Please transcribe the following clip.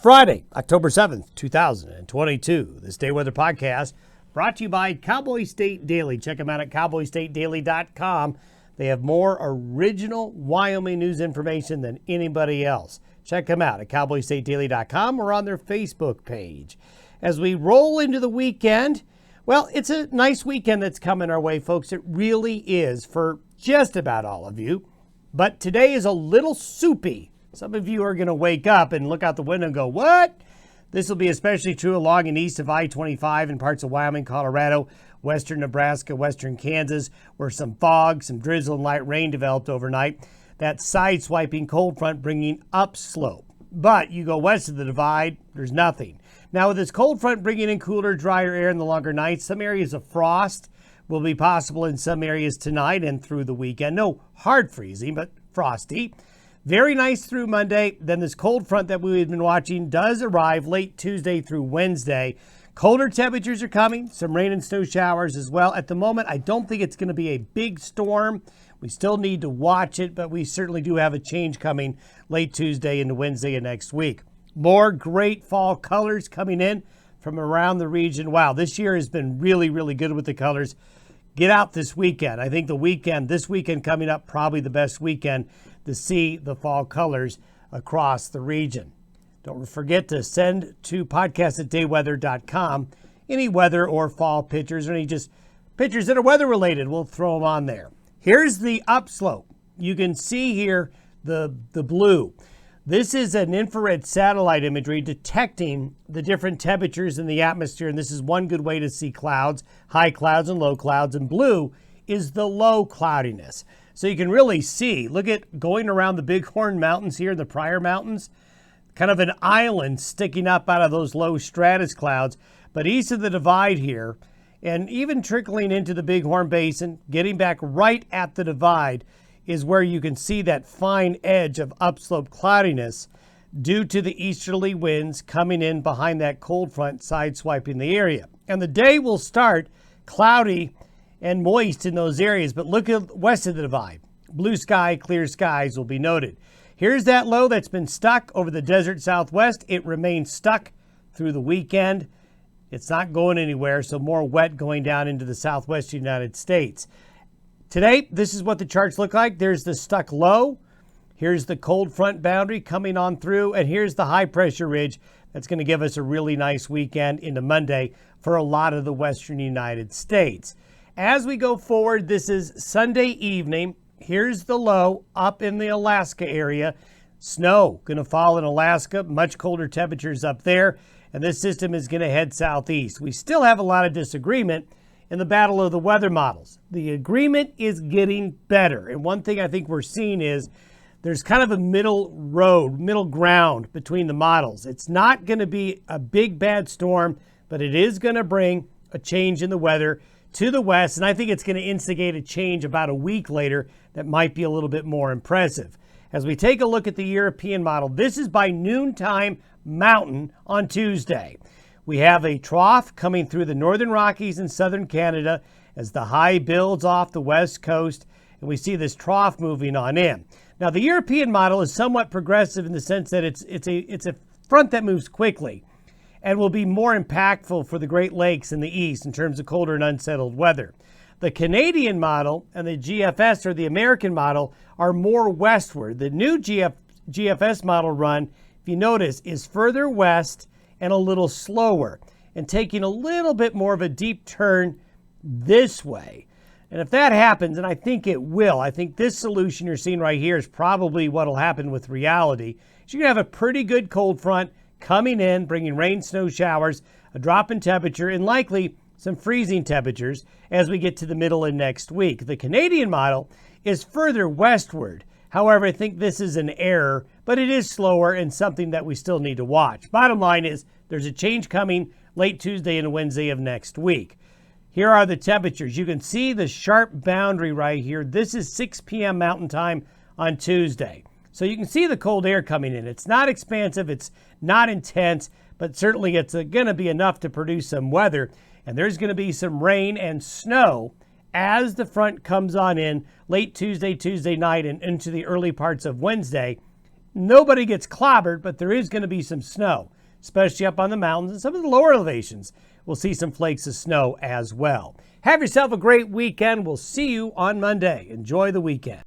Friday, October 7th, 2022. This Day Weather Podcast brought to you by Cowboy State Daily. Check them out at cowboystatedaily.com. They have more original Wyoming news information than anybody else. Check them out at cowboystatedaily.com or on their Facebook page. As we roll into the weekend, well, it's a nice weekend that's coming our way, folks. It really is for just about all of you. But today is a little soupy. Some of you are going to wake up and look out the window and go, what? This will be especially true along and east of I-25 in parts of Wyoming, Colorado, western Nebraska, western Kansas, where some fog, some drizzle, and light rain developed overnight. That side-swiping cold front bringing upslope. But you go west of the divide, there's nothing. Now with this cold front bringing in cooler, drier air in the longer nights, some areas of frost will be possible in some areas tonight and through the weekend. No hard freezing, but frosty. Very nice through Monday. Then this cold front that we've been watching does arrive late Tuesday through Wednesday. Colder temperatures are coming, some rain and snow showers as well. At the moment, I don't think it's going to be a big storm. We still need to watch it, but we certainly do have a change coming late Tuesday into Wednesday of next week. More great fall colors coming in from around the region. Wow, this year has been really, really good with the colors. Get out this weekend. I think this weekend coming up, probably the best weekend to see the fall colors across the region. Don't forget to send to podcast@dayweather.com any weather or fall pictures or any just pictures that are weather related. We'll throw them on there. Here's the upslope. You can see here the blue. This is an infrared satellite imagery detecting the different temperatures in the atmosphere, and this is one good way to see clouds, high clouds and low clouds, and blue is the low cloudiness. So you can really see, look at going around the Bighorn Mountains here, the Pryor Mountains, kind of an island sticking up out of those low stratus clouds. But east of the divide here, and even trickling into the Bighorn Basin, getting back right at the divide, is where you can see that fine edge of upslope cloudiness due to the easterly winds coming in behind that cold front sideswiping the area. And the day will start cloudy and moist in those areas, but look at west of the divide. Blue sky, clear skies will be noted. Here's that low that's been stuck over the desert southwest. It remains stuck through the weekend. It's not going anywhere, so more wet going down into the southwest United States. Today, this is what the charts look like. There's the stuck low. Here's the cold front boundary coming on through, and here's the high pressure ridge that's going to give us a really nice weekend into Monday for a lot of the western United States. As we go forward, this is Sunday evening. Here's the low up in the Alaska area. Snow going to fall in Alaska, much colder temperatures up there, and this system is going to head southeast. We still have a lot of disagreement in the battle of the weather models. The agreement is getting better, and one thing I think we're seeing is there's kind of a middle ground between the models. It's not going to be a big bad storm, but it is going to bring a change in the weather to the west, and I think it's going to instigate a change about a week later that might be a little bit more impressive. As we take a look at the European model, this is by noontime Mountain on Tuesday. We have a trough coming through the northern Rockies and southern Canada as the high builds off the west coast, and we see this trough moving on in. Now, the European model is somewhat progressive in the sense that it's a front that moves quickly and will be more impactful for the Great Lakes in the east in terms of colder and unsettled weather. The Canadian model and the GFS, or the American model, are more westward. The new GFS model run, if you notice, is further west and a little slower and taking a little bit more of a deep turn this way. And if that happens, and I think it will, I think this solution you're seeing right here is probably what will happen with reality. So you're going to have a pretty good cold front coming in, bringing rain, snow showers, a drop in temperature, and likely some freezing temperatures as we get to the middle of next week. The Canadian model is further westward. However, I think this is an error, but it is slower and something that we still need to watch. Bottom line is there's a change coming late Tuesday and Wednesday of next week. Here are the temperatures. You can see the sharp boundary right here. This is 6 p.m. Mountain Time on Tuesday. So you can see the cold air coming in. It's not expansive, it's not intense, but certainly it's going to be enough to produce some weather. And there's going to be some rain and snow as the front comes on in late Tuesday night and into the early parts of Wednesday. nobody gets clobbered, but there is going to be some snow, especially up on the mountains and some of the lower elevations. We'll see some flakes of snow as well. Have yourself a great weekend. We'll see you on Monday. Enjoy the weekend.